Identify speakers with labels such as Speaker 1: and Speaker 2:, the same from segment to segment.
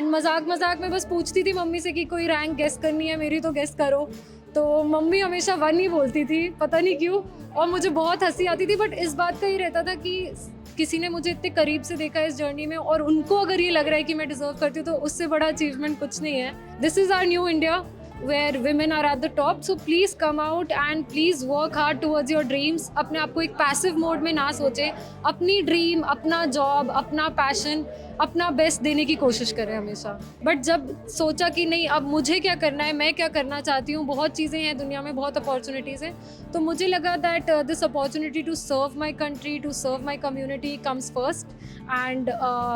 Speaker 1: And मजाक मजाक में बस पूछती थी मम्मी से कि कोई रैंक गेस करनी है मेरी तो गेस करो। तो मम्मी हमेशा 1 ही बोलती थी, पता नहीं क्यों, और मुझे बहुत हंसी आती थी। बट इस बात का ही रहता था कि किसी ने मुझे इतने करीब से देखा इस जर्नी में, और उनको अगर ये लग रहा है कि मैं डिजर्व करती हूँ तो उससे बड़ा अचीवमेंट कुछ नहीं है। This is our new India where women are at the top, so please come out and please work hard towards your dreams। अपने आप को एक पैसिव मोड में ना सोचे, अपनी ड्रीम, अपना जॉब, अपना पैशन, अपना बेस्ट देने की कोशिश करें हमेशा। बट जब सोचा कि नहीं अब मुझे क्या करना है, मैं क्या करना चाहती हूँ, बहुत चीज़ें हैं दुनिया में, बहुत अपॉर्चुनिटीज़ हैं, तो मुझे लगा that this opportunity to serve my country, to serve my community comes first. And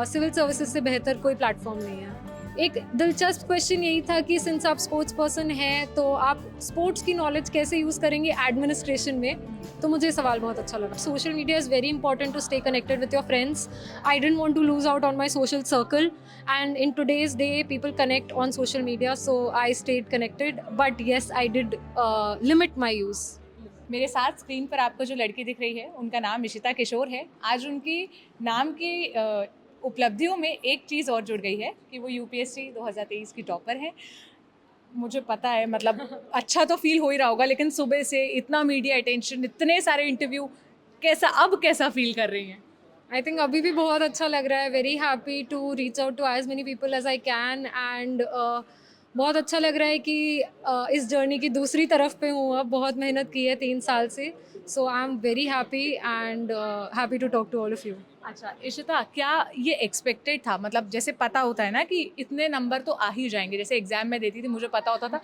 Speaker 1: civil services से बेहतर कोई प्लेटफॉर्म नहीं है। एक दिलचस्प क्वेश्चन यही था कि सिंस आप स्पोर्ट्स पर्सन हैं तो आप स्पोर्ट्स की नॉलेज कैसे यूज़ करेंगे एडमिनिस्ट्रेशन में, तो मुझे सवाल बहुत अच्छा लगा। Social media is very important to stay connected with your friends. I don't want to lose out on my social circle, and in today's day people connect on social media, so I stayed connected, but yes I did limit my use.
Speaker 2: मेरे साथ screen पर आपको जो लड़की दिख रही है उनका नाम इशिता किशोर है। आज उनकी नाम की उपलब्धियों में एक चीज़ और जुड़ गई है कि वो यूपीएससी 2023 की टॉपर है। मुझे पता है, मतलब अच्छा तो फील हो ही रहा होगा, लेकिन सुबह से इतना मीडिया अटेंशन, इतने सारे इंटरव्यू, कैसा फील कर रही हैं?
Speaker 1: आई थिंक अभी भी बहुत अच्छा लग रहा है। Very happy to reach out to as many people as I can, and बहुत अच्छा लग रहा है कि इस जर्नी की दूसरी तरफ पे हूँ अब। बहुत मेहनत की है 3 साल से, so I am very happy and happy to talk to all of you.
Speaker 2: अच्छा इशिता, क्या ये एक्सपेक्टेड था? मतलब जैसे पता होता है ना कि इतने नंबर तो आ ही जाएंगे, जैसे एग्जाम में देती थी मुझे पता होता था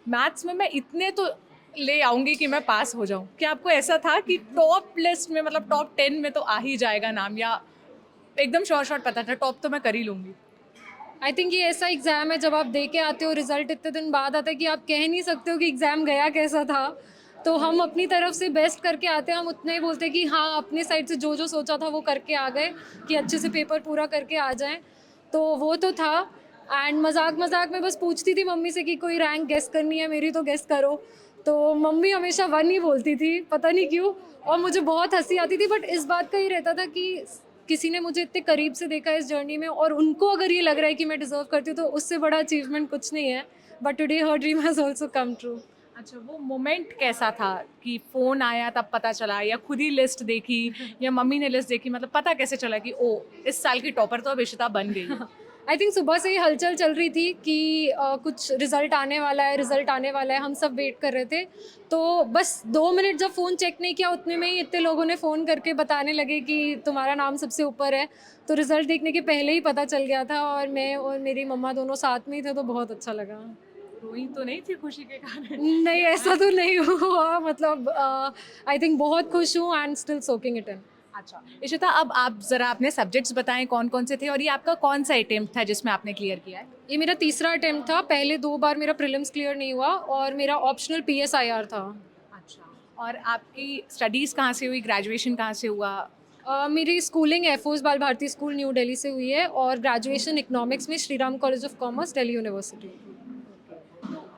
Speaker 2: मैथ्स में मैं इतने तो ले आऊंगी कि मैं पास हो जाऊं। क्या आपको ऐसा था कि टॉप लिस्ट में, मतलब टॉप 10 में तो आ ही जाएगा नाम, या एकदम शॉर्ट पता था टॉप तो मैं कर ही लूंगी?
Speaker 1: आई थिंक ये ऐसा एग्ज़ाम है जब आप दे के आते हो, रिजल्ट इतने दिन बाद आता है कि आप कह नहीं सकते हो कि एग्ज़ाम गया कैसा था। तो हम अपनी तरफ से बेस्ट करके आते हैं, हम उतना ही बोलते हैं कि हाँ अपनी साइड से जो जो सोचा था वो करके आ गए, कि अच्छे से पेपर पूरा करके आ जाएं। तो वो तो था। एंड मजाक मजाक में बस पूछती थी मम्मी से कि कोई रैंक गेस करनी है मेरी तो गेस करो। तो मम्मी हमेशा 1 ही बोलती थी, पता नहीं क्यों, और मुझे बहुत हंसी आती थी। बट इस बात का ही रहता था कि किसी ने मुझे इतने करीब से देखा इस जर्नी में, और उनको अगर ये लग रहा है कि मैं डिजर्व करती हूँ तो उससे बड़ा अचीवमेंट कुछ नहीं है। But today her dream has also come true.
Speaker 2: अच्छा, वो मोमेंट कैसा था कि फ़ोन आया तब पता चला, या खुद ही लिस्ट देखी, या मम्मी ने लिस्ट देखी? मतलब पता कैसे चला कि ओ इस साल की टॉपर तो अब इशिता बन गई है?
Speaker 1: आई थिंक सुबह से ही हलचल चल रही थी कि कुछ रिजल्ट आने वाला है, रिजल्ट आने वाला है, हम सब वेट कर रहे थे। तो बस 2 मिनट जब फ़ोन चेक नहीं किया उतने में ही इतने लोगों ने फ़ोन करके बताने लगे कि तुम्हारा नाम सबसे ऊपर है। तो रिजल्ट देखने के पहले ही पता चल गया था, और मैं और मेरी मम्मा दोनों साथ में ही थे, तो बहुत अच्छा लगा।
Speaker 2: रोई तो नहीं थी खुशी के कारण?
Speaker 1: नहीं, ऐसा तो नहीं हुआ, मतलब आई थिंक बहुत खुश हूँ and still soaking it in.
Speaker 2: अच्छा इशिता, अब आप ज़रा अपने सब्जेक्ट्स बताएं कौन कौन से थे, और ये आपका कौन सा अटेम्प्ट था जिसमें आपने क्लियर किया है?
Speaker 1: ये मेरा तीसरा अटेम्प्ट था। पहले 2 बार मेरा प्रीलिम्स क्लियर नहीं हुआ, और मेरा ऑप्शनल पीएसआईआर था।
Speaker 2: अच्छा, और आपकी स्टडीज़ कहाँ से हुई, ग्रेजुएशन कहाँ से हुआ?
Speaker 1: मेरी स्कूलिंग एयरफोर्स बाल भारती स्कूल न्यू दिल्ली से हुई है, और ग्रेजुएशन इकोनॉमिक्स में Shri Ram college of commerce Delhi university.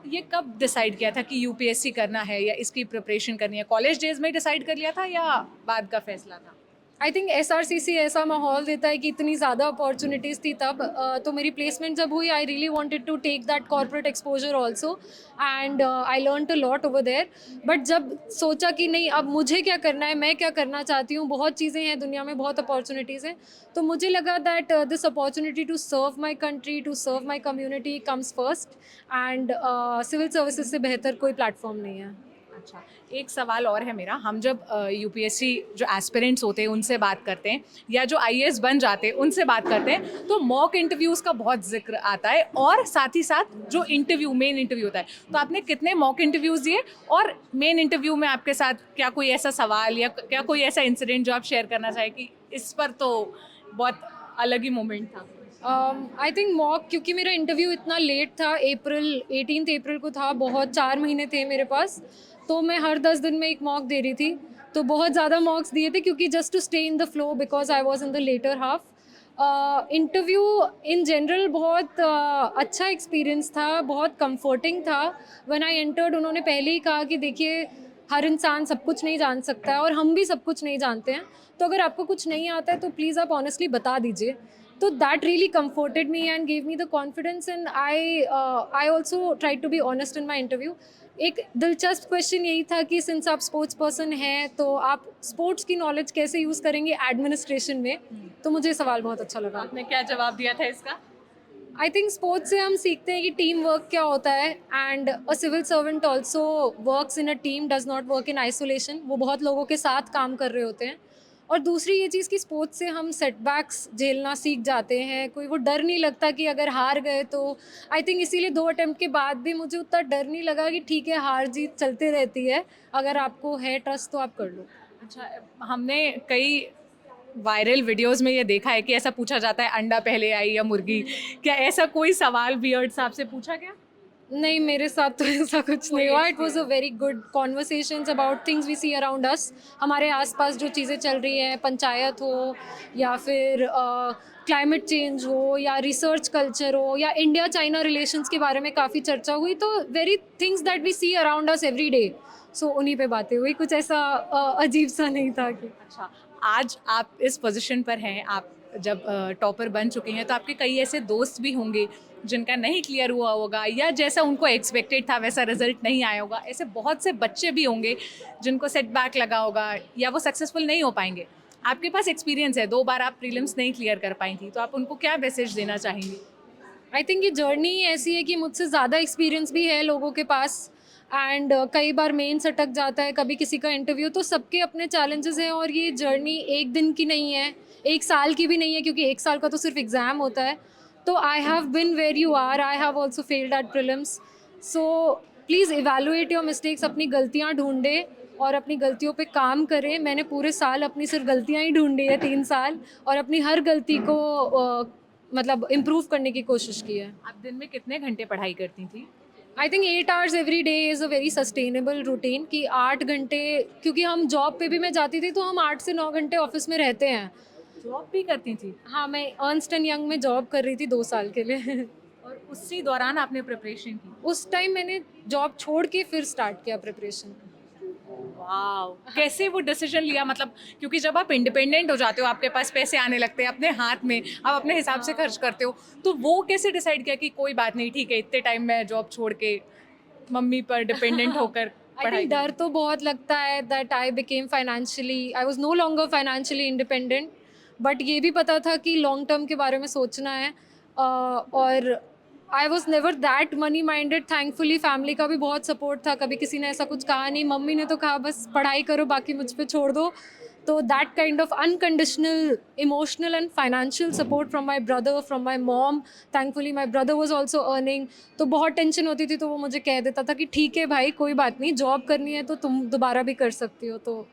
Speaker 2: ये कब डिसाइड किया था कि यूपीएससी करना है या इसकी प्रिपरेशन करनी है? कॉलेज डेज में डिसाइड कर लिया था या बाद का फैसला था?
Speaker 1: आई थिंक एसआरसीसी ऐसा माहौल देता है कि इतनी ज़्यादा अपॉर्चुनिटीज़ थी तब। तो मेरी प्लेसमेंट जब हुई I really wanted to take that corporate exposure also, and I learned a lot over there. But जब सोचा कि नहीं अब मुझे क्या करना है, मैं क्या करना चाहती हूँ, बहुत चीज़ें हैं दुनिया में, बहुत अपॉर्चुनिटीज़ हैं, तो मुझे लगा that this opportunity to serve my country, to serve my community comes first. And civil services से बेहतर कोई प्लेटफॉर्म नहीं है।
Speaker 2: अच्छा, एक सवाल और है मेरा। हम जब यूपीएससी जो एस्पिरेंट्स होते हैं उनसे बात करते हैं, या जो आईएएस बन जाते हैं उनसे बात करते हैं, तो मॉक इंटरव्यूज़ का बहुत जिक्र आता है, और साथ ही साथ जो इंटरव्यू, मेन इंटरव्यू होता है। तो आपने कितने मॉक इंटरव्यूज़ दिए, और मेन इंटरव्यू में आपके साथ क्या कोई ऐसा सवाल या क्या कोई ऐसा इंसिडेंट जो आप शेयर करना चाहें कि इस पर तो बहुत अलग ही मोमेंट था?
Speaker 1: आई थिंक मॉक, क्योंकि मेरा इंटरव्यू इतना लेट था, अप्रैल 18 अप्रैल को था, बहुत 4 महीने थे मेरे पास, तो मैं हर 10 दिन में एक मॉक दे रही थी। तो बहुत ज़्यादा मॉक्स दिए थे, क्योंकि just to stay in the flow because I was in the latter half. Interview in general बहुत अच्छा एक्सपीरियंस था, बहुत कंफर्टिंग था। व्हेन आई एंटर्ड उन्होंने पहले ही कहा कि देखिए हर इंसान सब कुछ नहीं जान सकता है, और हम भी सब कुछ नहीं जानते हैं, तो अगर आपको कुछ नहीं आता है तो प्लीज़ आप ऑनेस्टली बता दीजिए। तो that really comforted me and gave me the confidence, and I also tried to be honest in my interview. एक दिलचस्प क्वेश्चन यही था कि सिंस आप स्पोर्ट्स पर्सन हैं तो आप स्पोर्ट्स की नॉलेज कैसे यूज़ करेंगे एडमिनिस्ट्रेशन में, तो मुझे ये सवाल बहुत अच्छा लगा।
Speaker 2: आपने क्या जवाब दिया था इसका?
Speaker 1: आई थिंक स्पोर्ट्स से हम सीखते हैं कि टीम वर्क क्या होता है, and a civil servant also works in a team, does not work in isolation. वो बहुत लोगों के साथ काम कर रहे होते हैं। और दूसरी ये चीज़ कि स्पोर्ट्स से हम सेटबैक्स झेलना सीख जाते हैं, कोई वो डर नहीं लगता कि अगर हार गए तो। आई थिंक इसीलिए 2 अटेम्प्ट के बाद भी मुझे उतना डर नहीं लगा कि ठीक है हार जीत चलते रहती है, अगर आपको है ट्रस्ट तो आप कर लो।
Speaker 2: अच्छा, हमने कई वायरल वीडियोस में ये देखा है कि ऐसा पूछा जाता है अंडा पहले आई या मुर्गी, क्या ऐसा कोई सवाल वियर्ड सा आपसे पूछा गया?
Speaker 1: नहीं, मेरे साथ तो ऐसा कुछ नहीं हुआ। It was a very good conversations about things we see around us. हमारे आसपास जो चीज़ें चल रही हैं, पंचायत हो या फिर क्लाइमेट चेंज हो या रिसर्च कल्चर हो या इंडिया चाइना रिलेशंस के बारे में काफ़ी चर्चा हुई। तो very things that we see around us every day, so उन्हीं पे बातें हुई। कुछ ऐसा अजीब सा नहीं था कि।
Speaker 2: अच्छा, आज आप इस पोजीशन पर हैं, आप जब टॉपर बन चुके हैं तो आपके कई ऐसे दोस्त भी होंगे जिनका नहीं क्लियर हुआ होगा या जैसा उनको एक्सपेक्टेड था वैसा रिजल्ट नहीं आया होगा। ऐसे बहुत से बच्चे भी होंगे जिनको सेटबैक लगा होगा या वो सक्सेसफुल नहीं हो पाएंगे। आपके पास एक्सपीरियंस है, 2 बार आप प्रीलिम्स नहीं क्लियर कर पाई थी, तो आप उनको क्या मैसेज देना चाहेंगी?
Speaker 1: आई थिंक ये जर्नी ऐसी है कि मुझसे ज़्यादा एक्सपीरियंस भी है लोगों के पास, एंड कई बार मेंस अटक जाता है, कभी किसी का इंटरव्यू, तो सबके अपने चैलेंजेस हैं। और ये जर्नी एक दिन की नहीं है, 1 साल की भी नहीं है, क्योंकि 1 साल का तो सिर्फ एग्ज़ाम होता है। तो I have been where you are, I have also failed at prelims. So please evaluate your mistakes, अपनी गलतियाँ ढूंढें और अपनी गलतियों पे काम करें। मैंने पूरे साल अपनी सिर्फ गलतियाँ ही ढूंढी है, 3 साल, और अपनी हर गलती को मतलब इम्प्रूव करने की कोशिश की है।
Speaker 2: आप दिन में कितने घंटे पढ़ाई करती थी?
Speaker 1: I think 8 hours every day is a very sustainable routine, कि 8 घंटे, क्योंकि हम जॉब पे भी मैं जाती थी तो हम 8 से 9 घंटे ऑफिस में रहते हैं।
Speaker 2: जॉब भी करती थी?
Speaker 1: हाँ, मैं अर्नस्ट एंड यंग में जॉब कर रही थी 2 साल के लिए।
Speaker 2: और उसी दौरान आपने प्रिपरेशन की?
Speaker 1: उस टाइम मैंने जॉब छोड़ के फिर स्टार्ट किया प्रिपरेशन।
Speaker 2: वाओ, कैसे वो डिसीजन लिया? मतलब क्योंकि जब आप इंडिपेंडेंट हो जाते हो, आपके पास पैसे आने लगते हैं अपने हाथ में, आप अपने हिसाब से खर्च करते हो, तो वो कैसे डिसाइड किया कि कोई बात नहीं, ठीक है इतने टाइम मैं जॉब छोड़ के मम्मी पर डिपेंडेंट होकर
Speaker 1: आई
Speaker 2: पढ़ाई
Speaker 1: थिंक डर तो बहुत लगता है that I became financially, I was no longer financially independent, but ये भी पता था कि लॉन्ग टर्म के बारे में सोचना है। और I was never that money minded. Thankfully family का भी बहुत सपोर्ट था, कभी किसी ने ऐसा कुछ कहा नहीं। मम्मी ने तो कहा बस पढ़ाई करो, बाकी मुझ पे छोड़ दो। तो that kind of unconditional emotional and financial support from my brother, from my mom. Thankfully my brother was also earning, तो बहुत टेंशन होती थी, तो वो मुझे कह देता था कि ठीक है भाई, कोई बात नहीं, जॉब करनी है तो तुम दोबारा भी कर सकती हो। तो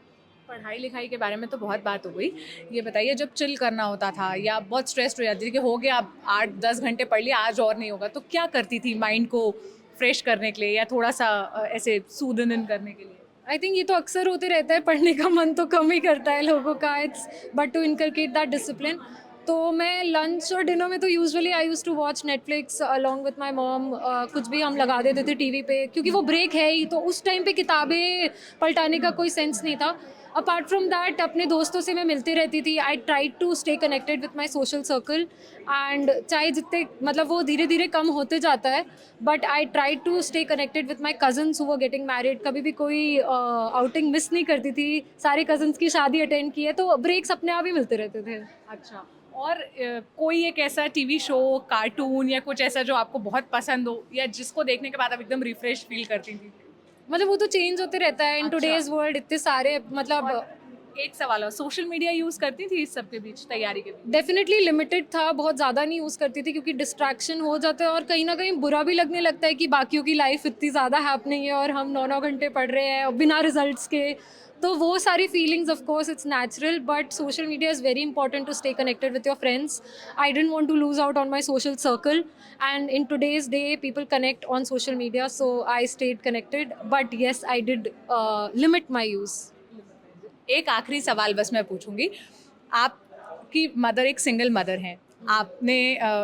Speaker 2: पढ़ाई लिखाई के बारे में तो बहुत बात हो गई। ये बताइए, जब चिल करना होता था या बहुत स्ट्रेस्ड हो जाती थी कि हो गया अब 8-10 घंटे पढ़ लिया, आज और नहीं होगा, तो क्या करती थी माइंड को फ्रेश करने के लिए या थोड़ा सा ऐसे सूदन करने के लिए?
Speaker 1: आई थिंक ये तो अक्सर होते रहता है, पढ़ने का मन तो कम ही करता है लोगों का, it's but to inculcate that discipline. तो मैं लंच और डिनर में तो usually I use to watch Netflix along with my mom. कुछ भी हम लगा देते थे टीवी पे, क्योंकि वो ब्रेक है ही, तो उस टाइम पे किताबें पलटाने का कोई सेंस नहीं था। अपार्ट फ्रॉम दैट अपने दोस्तों से मैं मिलती रहती थी। I try to stay connected with my social circle, and चाहे जितने मतलब वो धीरे धीरे कम होते जाता है, but I try to stay connected with my cousins who were getting married. कभी भी कोई आउटिंग मिस नहीं करती थी, सारे कजन्स की शादी अटेंड की है, तो ब्रेक्स अपने आप ही मिलते रहते थे।
Speaker 2: अच्छा, और कोई एक ऐसा टीवी शो, कार्टून या कुछ ऐसा जो आपको बहुत पसंद हो या जिसको देखने के बाद आप एकदम रिफ्रेश फील करती थी?
Speaker 1: मतलब वो तो चेंज होते रहता है इन
Speaker 2: अच्छा।
Speaker 1: टुडेज वर्ल्ड, इतने सारे मतलब
Speaker 2: एक सवाल और, सोशल मीडिया यूज़ करती थी इस सब के बीच, तैयारी के बीच?
Speaker 1: डेफिनेटली लिमिटेड था, बहुत ज़्यादा नहीं यूज़ करती थी, क्योंकि डिस्ट्रैक्शन हो जाता है और कहीं ना कहीं बुरा भी लगने लगता है कि बाकियों की लाइफ इतनी ज़्यादा हैपनिंग है और हम 9-9 घंटे पढ़ रहे हैं बिना रिजल्ट्स के। तो वो सारी feelings of course it's natural, but social media is very important to stay connected with your friends. I don't want to lose out on my social circle, and in today's day people connect on social media, so I stayed connected, but yes I did limit my use.
Speaker 2: एक आखिरी सवाल बस मैं पूछूंगी। आपकी mother एक single mother हैं। आपने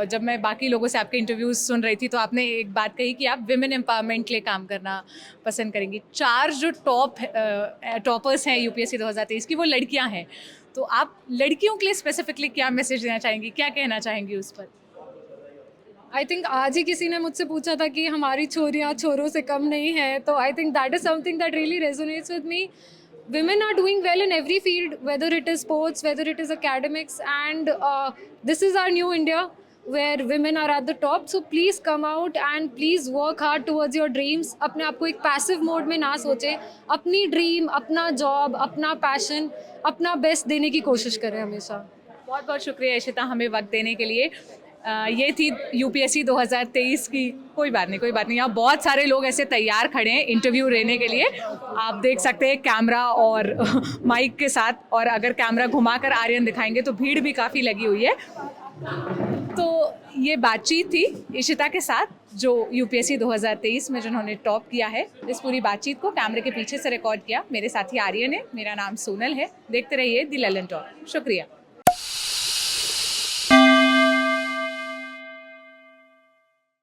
Speaker 2: जब मैं बाकी लोगों से आपके इंटरव्यूज सुन रही थी तो आपने एक बात कही कि आप विमेन एम्पावरमेंट के लिए काम करना पसंद करेंगी। 4 जो टॉपर्स हैं यूपीएससी 2023 की, वो लड़कियां हैं। तो आप लड़कियों के लिए स्पेसिफिकली क्या मैसेज देना चाहेंगी, क्या कहना चाहेंगी उस पर?
Speaker 1: आई थिंक आज ही किसी ने मुझसे पूछा था कि हमारी छोरियाँ छोरों से कम नहीं है, तो I think that is something that really resonates with me. Women are doing well in every field, whether it is sports, whether it is academics, and this is our new India where women are at the top. So please come out and please work hard towards your dreams. अपने आप को एक passive mode में ना सोचें, अपनी dream, अपना job, अपना passion, अपना best देने की कोशिश करें हमेशा.
Speaker 2: बहुत बहुत शुक्रिया इशिता हमें वक्त देने के लिए. ये थी यूपीएससी 2023 की. कोई बात नहीं, यहाँ बहुत सारे लोग ऐसे तैयार खड़े हैं इंटरव्यू लेने के लिए. आप देख सकते हैं कैमरा और माइक के साथ, और अगर कैमरा घुमाकर आर्यन दिखाएंगे तो भीड़ भी काफ़ी लगी हुई है. तो ये बातचीत थी इशिता के साथ, जो यूपीएससी 2023 में जिन्होंने टॉप किया है. इस पूरी बातचीत को कैमरे के पीछे से रिकॉर्ड किया मेरे साथी आर्यन है. मेरा नाम सोनल है. देखते रहिए दी ललन टॉक. शुक्रिया.